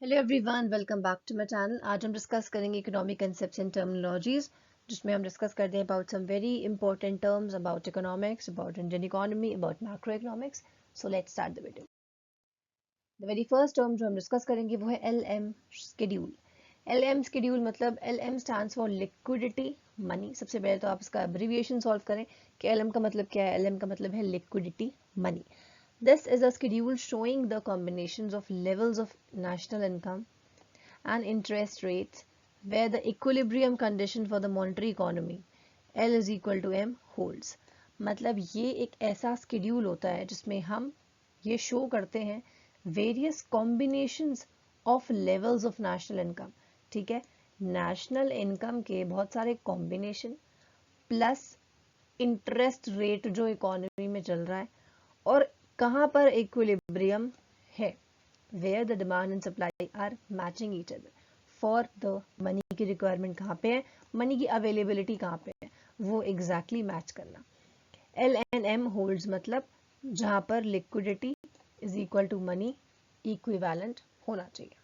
Hello everyone, welcome back to my channel. आज हम discuss करेंगे इकोनॉमिक कंसेप्ट्स एंड टर्मिनोलॉजीज, जिसमें हम डिस्कस करते हैं about some very important terms about economics, about Indian economy, about macro economics. So let's start the video. The very first term जो हम discuss करेंगे वो है L M schedule. L M schedule मतलब L M stands for liquidity money. सबसे पहले तो आप इसका एब्रिविएशन सॉल्व करें कि एल एम का मतलब क्या है। एल एम का मतलब है liquidity money. This is a schedule showing the combinations of levels of national income and interest rates where the equilibrium condition for the monetary economy L is equal to M holds। मतलब ये एक ऐसा schedule होता है जिसमें हम ये show करते हैं various combinations of levels of national income। ठीक है, national income के बहुत सारे combination plus interest rate जो economy में चल रहा है और कहाँ पर इक्विलिब्रियम है, where the demand and supply are matching each other for the money की रिक्वायरमेंट कहाँ पे है, मनी की अवेलेबिलिटी कहाँ पे है, वो एग्जैक्टली मैच करना। एल एन एम होल्ड्स मतलब जहाँ पर liquidity is equal to money equivalent होना चाहिए।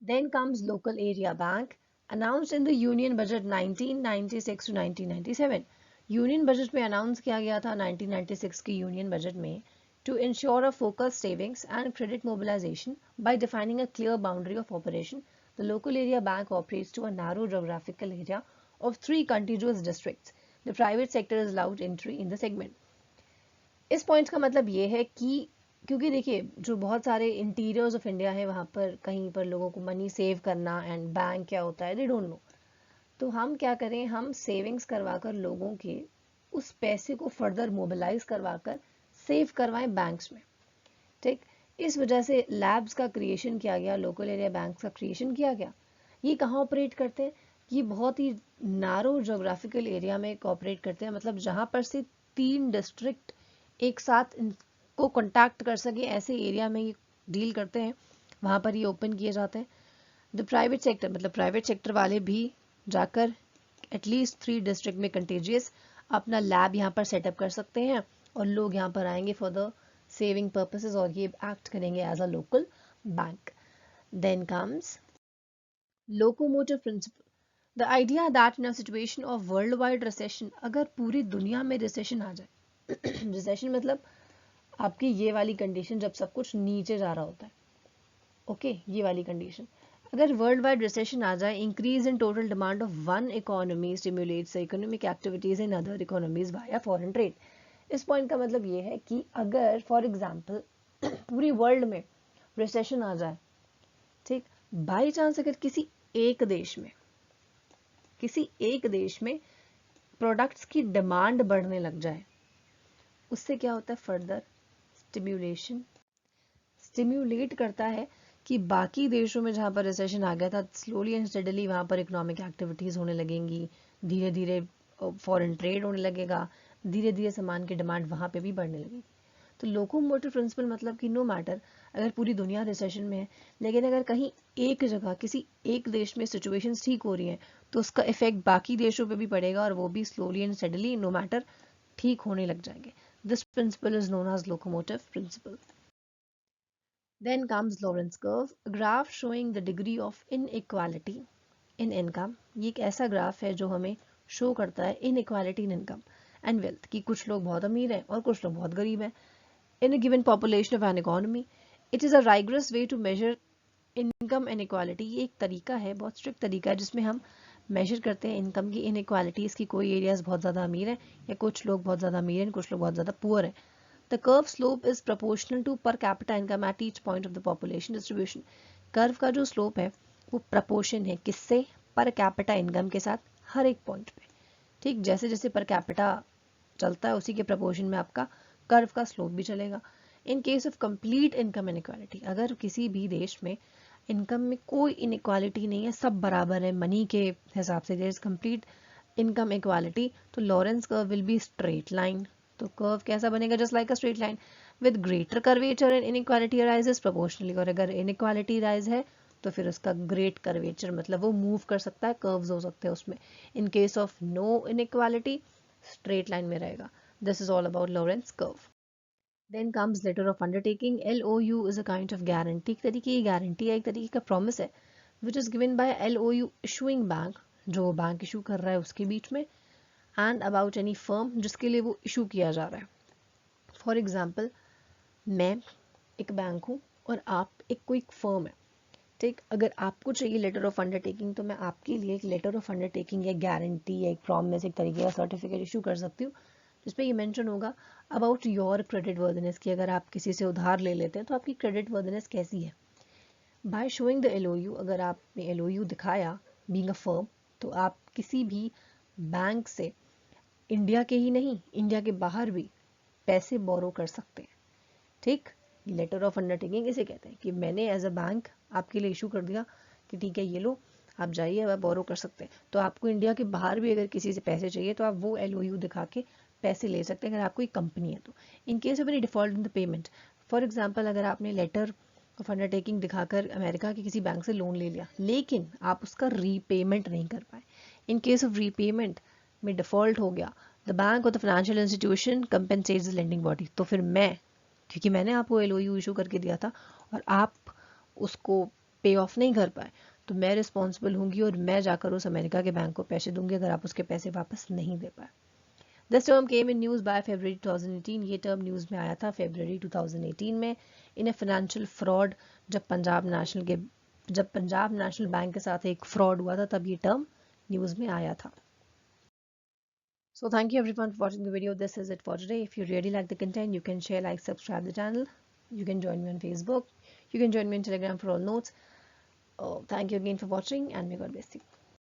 Then comes local area bank announced in the union budget 1996 to 1997। Union budget में अनाउंस किया गया था 1996 की यूनियन बजट में to ensure a focused savings and credit mobilization by defining a clear boundary of operation. The local area bank operates to a narrow geographical area of 3 contiguous districts. The private sector is allowed entry in the segment. इस point का मतलब ये है कि क्योंकि देखिए जो बहुत सारे इंटीरियर्स ऑफ इंडिया है वहाँ पर कहीं पर लोगों को मनी सेव करना एंड बैंक क्या होता है दे डोंट नो। तो हम क्या करें, हम सेविंग्स करवाकर लोगों के उस पैसे को फर्दर मोबिलाइज करवाकर सेव करवाएं बैंक्स में। ठीक, इस वजह से लैब्स का क्रिएशन किया गया, लोकल एरिया बैंक का क्रिएशन किया गया। ये कहाँ ऑपरेट करते हैं, ये बहुत ही नारो जोग्राफिकल एरिया में ऑपरेट करते हैं, मतलब जहाँ पर से 3 डिस्ट्रिक्ट एक साथ इनको कॉन्टैक्ट कर सके ऐसे एरिया में ये डील करते हैं, वहाँ पर ये ओपन किए जाते हैं। द प्राइवेट सेक्टर मतलब प्राइवेट सेक्टर वाले भी जाकर एटलीस्ट 3 डिस्ट्रिक्ट में कंटेजियस अपना लैब यहाँ पर सेटअप कर सकते हैं और लोग यहाँ पर आएंगे फॉर द सेविंग पर्पसेस और ये एक्ट करेंगे as a local bank. Then comes locomotive principle, the idea that in a situation of world wide recession, अगर पूरी दुनिया में रिसेशन आ जाए रिसेशन मतलब आपकी ये वाली कंडीशन जब सब कुछ नीचे जा रहा होता है, ओके ये वाली कंडीशन, अगर वर्ल्ड वाइड रिसेशन आ जाए, increase in total demand of one economy stimulates economic activities in other economies via foreign trade. इस पॉइंट का मतलब ये है कि अगर फॉर एग्जांपल पूरी वर्ल्ड में रिसेशन आ जाए, ठीक, बाई चांस अगर किसी एक देश में प्रोडक्ट्स की डिमांड बढ़ने लग जाए, उससे क्या होता है, फर्दर स्टिम्युलेट करता है कि बाकी देशों में जहाँ पर रिसेशन आ गया था, स्लोली एंड स्टेडली वहाँ पर इकोनॉमिक एक्टिविटीज़ होने लगेंगी, धीरे धीरे फॉरेन ट्रेड होने लगेगा, धीरे धीरे सामान की डिमांड वहाँ पे भी बढ़ने लगेगी। तो लोकोमोटिव प्रिंसिपल मतलब कि नो मैटर अगर पूरी दुनिया रिसेशन में है, लेकिन अगर कहीं एक जगह किसी एक देश में सिचुएशन ठीक हो रही है तो उसका इफेक्ट बाकी देशों पे भी पड़ेगा और वो भी slowly and steadily no matter ठीक होने लग जाएंगे। This principle is known as locomotive principle. Then comes Lorentz curve, a graph showing the degree of inequality in income। ये एक ऐसा ग्राफ है जो हमें शो करता है inequality in income and wealth कि कुछ लोग बहुत अमीर हैं और कुछ लोग बहुत गरीब हैं in a given population of an economy। It is a rigorous way to measure income inequality। ये एक तरीका है, बहुत स्ट्रिक्ट तरीका है जिसमें हम मेजर करते हैं इनकम की इनइक्वालिटीज़ की। कोई एरियाज बहुत ज़्यादा अमीर हैं या कुछ लोग बहुत ज़्यादा अमीर हैं, कुछ लोग बहुत ज़्यादा पुअर हैं। The curve slope is proportional to per capita income at each point of the population distribution। Curve का जो स्लोप है वो प्रपोर्शन है किससे, पर कैपिटा इनकम के साथ हर एक पॉइंट पे। ठीक, जैसे जैसे पर कैपिटा चलता है उसी के प्रपोर्शन में आपका कर्व का स्लोप भी चलेगा। इन case of complete income inequality, अगर किसी भी देश में इनकम में कोई इनइक्वालिटी नहीं है, सब बराबर है मनी के हिसाब से, there is complete income equality, तो Lorenz curve will be straight line. तो कर्व कैसा बनेगा, just like a straight line with greater curvature and inequality rises proportionally. और अगर इनइक्वालिटी राइज है तो फिर उसका ग्रेट कर्वेचर मतलब वो मूव कर सकता है, कर्व्स हो सकते हैं उसमें। In case of no inequality straight line में रहेगा। This is all about Lorenz curve. Then comes letter of undertaking, LOU is a kind of guarantee, एक तरीके की गारंटी है, एक तरीके का प्रॉमिस है which is given by LOU issuing bank, जो बैंक इशू कर रहा है उसके बीच में, एंड अबाउट एनी फर्म जिसके लिए वो इशू किया जा रहा है। फॉर एग्जाम्पल, मैं एक बैंक हूँ और आप एक कोई फर्म है, ठीक। अगर आपको चाहिए लेटर ऑफ अंडरटेकिंग तो मैं आपके लिए एक लेटर ऑफ अंडरटेकिंग या गारंटी या एक प्रॉमिस, एक तरीके का सर्टिफिकेट इशू कर सकती हूँ जिसपे ये मेंशन होगा अबाउट योर क्रेडिट वर्दीनेस, कि अगर आप किसी से उधार ले लेते हैं तो आपकी क्रेडिट वर्दीनेस कैसी है। बाय शोइंग द LOU, अगर आपने LOU दिखाया बीइंग अ फर्म, तो आप किसी भी बैंक से इंडिया के ही नहीं, इंडिया के बाहर भी पैसे बोरो कर सकते हैं, ठीक। लेटर ऑफ अंडरटेकिंग इसे कहते हैं कि मैंने एज अ बैंक आपके लिए इशू कर दिया कि ठीक है ये लो, आप जाइए, अब आप बोरो कर सकते हैं। तो आपको इंडिया के बाहर भी अगर किसी से पैसे चाहिए तो आप वो LOU दिखा के पैसे ले सकते हैं अगर आपको एक कंपनी है तो। इन case of any default in the payment, for example अगर आपने लेटर ऑफ अंडरटेकिंग दिखाकर अमेरिका के किसी बैंक से लोन ले लिया लेकिन आप उसका रीपेमेंट नहीं कर पाए, इन केस ऑफ रीपेमेंट में डिफॉल्ट हो गया, द बैंक और the financial institution compensates the lending body, तो फिर मैं, क्योंकि मैंने आपको LOU इशू करके दिया था और आप उसको पे ऑफ नहीं कर पाए, तो मैं रिस्पॉन्सिबल होंगी और मैं जाकर उस अमेरिका के बैंक को पैसे दूंगी अगर आप उसके पैसे वापस नहीं दे पाए। This term came in news by February 2018, ये टर्म न्यूज़ में आया था फरवरी 2018 में इन ए फाइनेंशियल फ्रॉड, जब पंजाब नेशनल बैंक के साथ एक फ्रॉड हुआ था तब ये टर्म न्यूज़ में आया था। So thank you everyone for watching the video. This is it for today. If you really like the content, you can share, like, subscribe the channel. You can join me on Facebook. You can join me on Telegram for all notes. Thank you again for watching and may God bless you.